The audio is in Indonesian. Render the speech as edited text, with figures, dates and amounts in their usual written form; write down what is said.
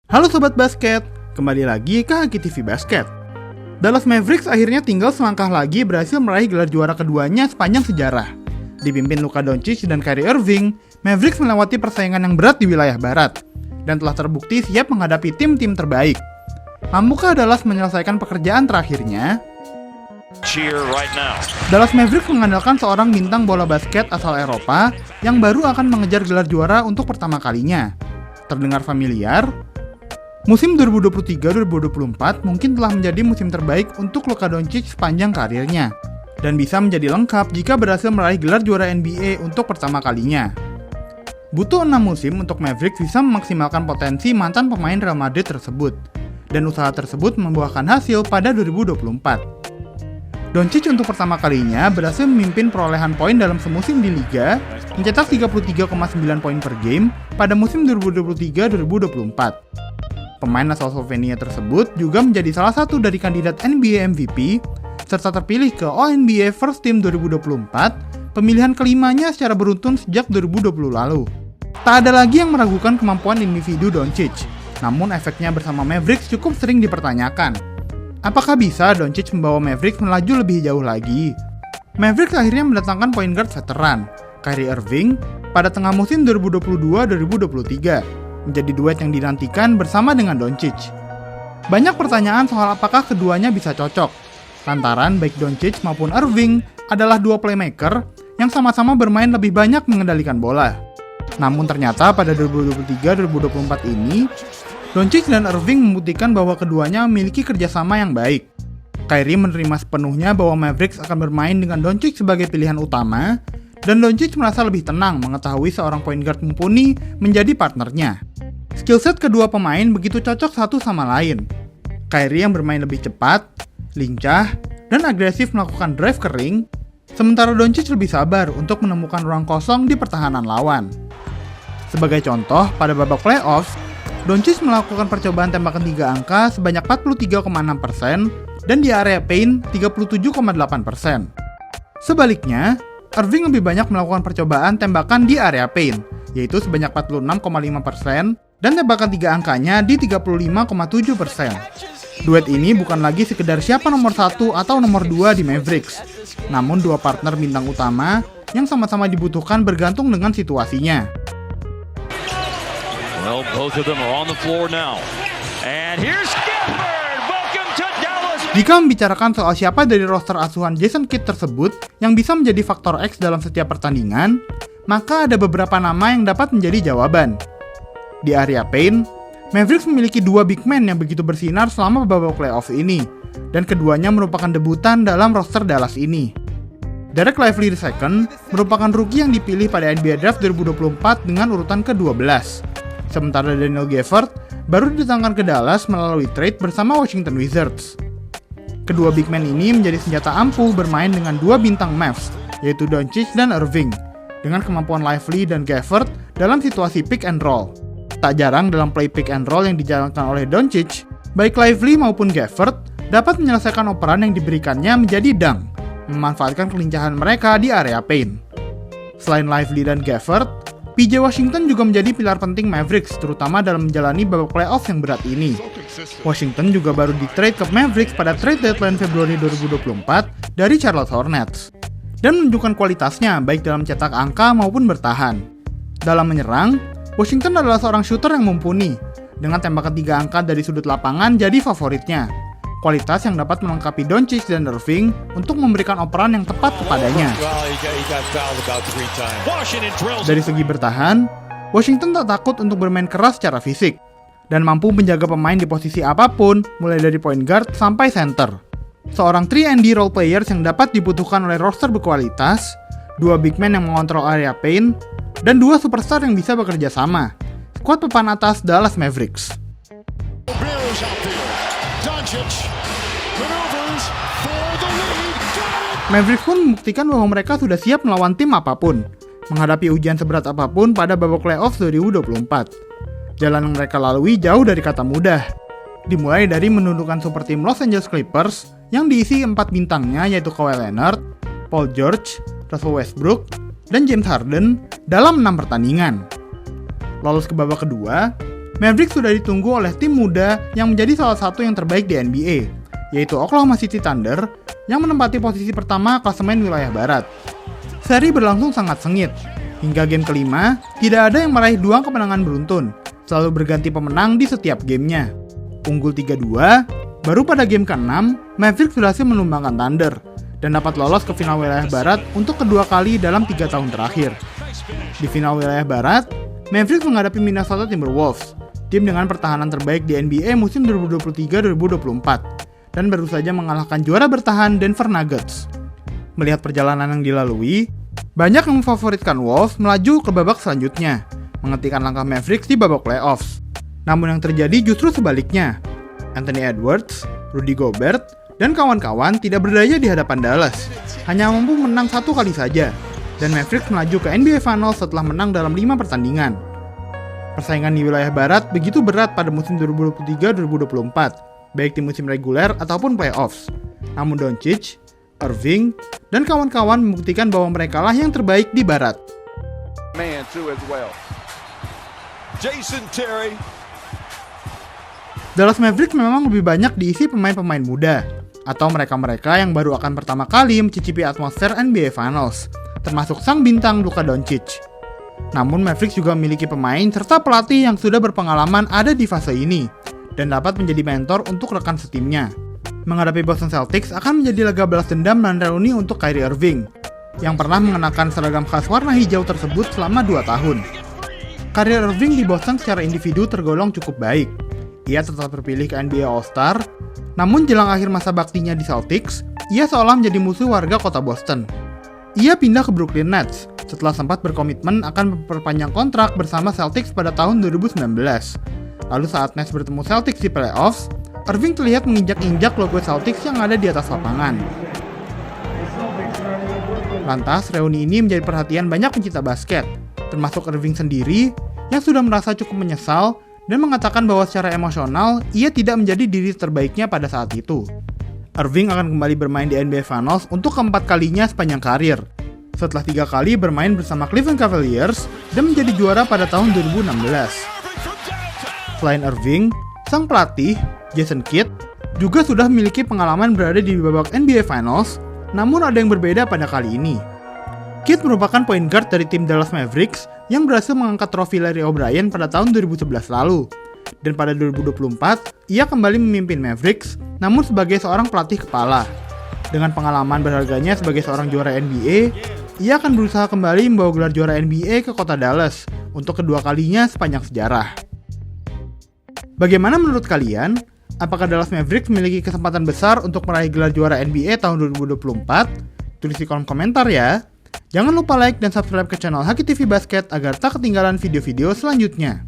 Halo Sobat Basket, kembali lagi ke Haki TV Basket. Dallas Mavericks akhirnya tinggal selangkah lagi berhasil meraih gelar juara keduanya sepanjang sejarah. Dipimpin Luka Doncic dan Kyrie Irving, Mavericks melewati persaingan yang berat di wilayah barat, dan telah terbukti siap menghadapi tim-tim terbaik. Mampukah Dallas menyelesaikan pekerjaan terakhirnya? Dallas Mavericks mengandalkan seorang bintang bola basket asal Eropa yang baru akan mengejar gelar juara untuk pertama kalinya. Terdengar familiar? Musim 2023-2024 mungkin telah menjadi musim terbaik untuk Luka Doncic sepanjang karirnya, dan bisa menjadi lengkap jika berhasil meraih gelar juara NBA untuk pertama kalinya. Butuh 6 musim untuk Mavericks bisa memaksimalkan potensi mantan pemain Real Madrid tersebut, dan usaha tersebut membuahkan hasil pada 2024. Doncic untuk pertama kalinya berhasil memimpin perolehan poin dalam semusim di Liga, mencetak 33,9 poin per game pada musim 2023-2024. Pemain asal Slovenia tersebut juga menjadi salah satu dari kandidat NBA MVP, serta terpilih ke All-NBA First Team 2024, pemilihan kelimanya secara beruntun sejak 2020 lalu. Tak ada lagi yang meragukan kemampuan individu Doncic, namun efeknya bersama Mavericks cukup sering dipertanyakan. Apakah bisa Doncic membawa Mavericks melaju lebih jauh lagi? Mavericks akhirnya mendatangkan point guard veteran, Kyrie Irving, pada tengah musim 2022-2023, menjadi duet yang dinantikan bersama dengan Doncic. Banyak pertanyaan soal apakah keduanya bisa cocok, lantaran baik Doncic maupun Irving adalah dua playmaker yang sama-sama bermain lebih banyak mengendalikan bola. Namun ternyata pada 2023-2024 ini, Doncic dan Irving membuktikan bahwa keduanya memiliki kerjasama yang baik. Kyrie menerima sepenuhnya bahwa Mavericks akan bermain dengan Doncic sebagai pilihan utama, dan Doncic merasa lebih tenang mengetahui seorang point guard mumpuni menjadi partnernya. Skillset kedua pemain begitu cocok satu sama lain. Kyrie yang bermain lebih cepat, lincah, dan agresif melakukan drive ke ring, sementara Doncic lebih sabar untuk menemukan ruang kosong di pertahanan lawan. Sebagai contoh, pada babak playoffs, Doncic melakukan percobaan tembakan 3 angka sebanyak 43,6% dan di area paint 37,8%. Sebaliknya, Irving lebih banyak melakukan percobaan tembakan di area paint, yaitu sebanyak 46,5% dan tembakan 3 angkanya di 35,7%. Duet ini bukan lagi sekedar siapa nomor 1 atau nomor 2 di Mavericks, namun dua partner bintang utama yang sama-sama dibutuhkan bergantung dengan situasinya. Well, both of them are on the floor now. And here's Gafford. Welcome to Dallas. Jika membicarakan soal siapa dari roster asuhan Jason Kidd tersebut yang bisa menjadi faktor X dalam setiap pertandingan, maka ada beberapa nama yang dapat menjadi jawaban. Di area paint, Mavericks memiliki dua big man yang begitu bersinar selama babak playoff ini, dan keduanya merupakan debutan dalam roster Dallas ini. Derek Lively II merupakan rookie yang dipilih pada NBA Draft 2024 dengan urutan ke-12. Sementara Daniel Gafford baru didatangkan ke Dallas melalui trade bersama Washington Wizards. Kedua big man ini menjadi senjata ampuh bermain dengan dua bintang Mavs, yaitu Doncic dan Irving, dengan kemampuan Lively dan Gafford dalam situasi pick and roll. Tak jarang dalam play pick and roll yang dijalankan oleh Doncic, baik Lively maupun Gafford dapat menyelesaikan operan yang diberikannya menjadi dunk, memanfaatkan kelincahan mereka di area paint. Selain Lively dan Gafford, PJ Washington juga menjadi pilar penting Mavericks, terutama dalam menjalani babak playoff yang berat ini. Washington juga baru di-trade ke Mavericks pada trade deadline Februari 2024 dari Charlotte Hornets, dan menunjukkan kualitasnya baik dalam cetak angka maupun bertahan. Dalam menyerang, Washington adalah seorang shooter yang mumpuni, dengan tembakan 3 angka dari sudut lapangan jadi favoritnya. Kualitas yang dapat melengkapi Doncic dan Irving untuk memberikan operan yang tepat kepadanya. Dari segi bertahan, Washington tak takut untuk bermain keras secara fisik, dan mampu menjaga pemain di posisi apapun, mulai dari point guard sampai center. Seorang 3&D role players yang dapat dibutuhkan oleh roster berkualitas, dua big man yang mengontrol area paint, dan dua superstar yang bisa bekerja sama. Skuad papan atas Dallas Mavericks. Mavericks pun membuktikan bahwa mereka sudah siap melawan tim apapun, menghadapi ujian seberat apapun pada babak playoff 2024. Jalan yang mereka lalui jauh dari kata mudah. Dimulai dari menundukkan super tim Los Angeles Clippers yang diisi 4 bintangnya, yaitu Kawhi Leonard, Paul George, Russell Westbrook, dan James Harden dalam 6 pertandingan. Lolos ke babak kedua, Mavericks sudah ditunggu oleh tim muda yang menjadi salah satu yang terbaik di NBA, yaitu Oklahoma City Thunder yang menempati posisi pertama klasemen wilayah barat. Seri berlangsung sangat sengit. Hingga game kelima, tidak ada yang meraih 2 kemenangan beruntun, selalu berganti pemenang di setiap gamenya. Unggul 3-2, baru pada game ke-6, Mavericks berhasil menumbangkan Thunder dan dapat lolos ke final wilayah barat untuk kedua kali dalam 3 tahun terakhir. Di final wilayah barat, Mavericks menghadapi Minnesota Timberwolves, tim dengan pertahanan terbaik di NBA musim 2023-2024, dan baru saja mengalahkan juara bertahan Denver Nuggets. Melihat perjalanan yang dilalui, banyak yang memfavoritkan Wolves melaju ke babak selanjutnya, menghentikan langkah Mavericks di babak playoffs. Namun yang terjadi justru sebaliknya. Anthony Edwards, Rudy Gobert, dan kawan-kawan tidak berdaya di hadapan Dallas, hanya mampu menang 1 kali saja, dan Mavericks melaju ke NBA Finals setelah menang dalam 5 pertandingan. Persaingan di wilayah barat begitu berat pada musim 2023-2024, baik di musim reguler ataupun playoffs. Namun Doncic, Irving, dan kawan-kawan membuktikan bahwa merekalah yang terbaik di barat. Man too as well. Jason Terry. Dallas Mavericks memang lebih banyak diisi pemain-pemain muda, atau mereka-mereka yang baru akan pertama kali mencicipi atmosfer NBA Finals, termasuk sang bintang Luka Doncic. Namun Mavericks juga memiliki pemain serta pelatih yang sudah berpengalaman ada di fase ini, dan dapat menjadi mentor untuk rekan setimnya. Menghadapi Boston Celtics akan menjadi laga balas dendam dan reuni untuk Kyrie Irving, yang pernah mengenakan seragam khas warna hijau tersebut selama 2 tahun. Karir Irving di Boston secara individu tergolong cukup baik. Ia tetap terpilih ke NBA All-Star, namun jelang akhir masa baktinya di Celtics, ia seolah menjadi musuh warga kota Boston. Ia pindah ke Brooklyn Nets setelah sempat berkomitmen akan memperpanjang kontrak bersama Celtics pada tahun 2019. Lalu saat Nets bertemu Celtics di playoffs, Irving terlihat menginjak-injak logo Celtics yang ada di atas lapangan. Lantas, reuni ini menjadi perhatian banyak pencinta basket, termasuk Irving sendiri yang sudah merasa cukup menyesal dan mengatakan bahwa secara emosional ia tidak menjadi diri terbaiknya pada saat itu. Irving akan kembali bermain di NBA Finals untuk keempat kalinya sepanjang karir, setelah 3 kali bermain bersama Cleveland Cavaliers dan menjadi juara pada tahun 2016. Selain Irving, sang pelatih, Jason Kidd, juga sudah memiliki pengalaman berada di babak NBA Finals, namun ada yang berbeda pada kali ini. Kidd merupakan point guard dari tim Dallas Mavericks yang berhasil mengangkat trofi Larry O'Brien pada tahun 2011 lalu. Dan pada 2024, ia kembali memimpin Mavericks, namun sebagai seorang pelatih kepala. Dengan pengalaman berharganya sebagai seorang juara NBA, ia akan berusaha kembali membawa gelar juara NBA ke kota Dallas untuk kedua kalinya sepanjang sejarah. Bagaimana menurut kalian? Apakah Dallas Mavericks memiliki kesempatan besar untuk meraih gelar juara NBA tahun 2024? Tulis di kolom komentar ya. Jangan lupa like dan subscribe ke channel Haki TV Basket agar tak ketinggalan video-video selanjutnya.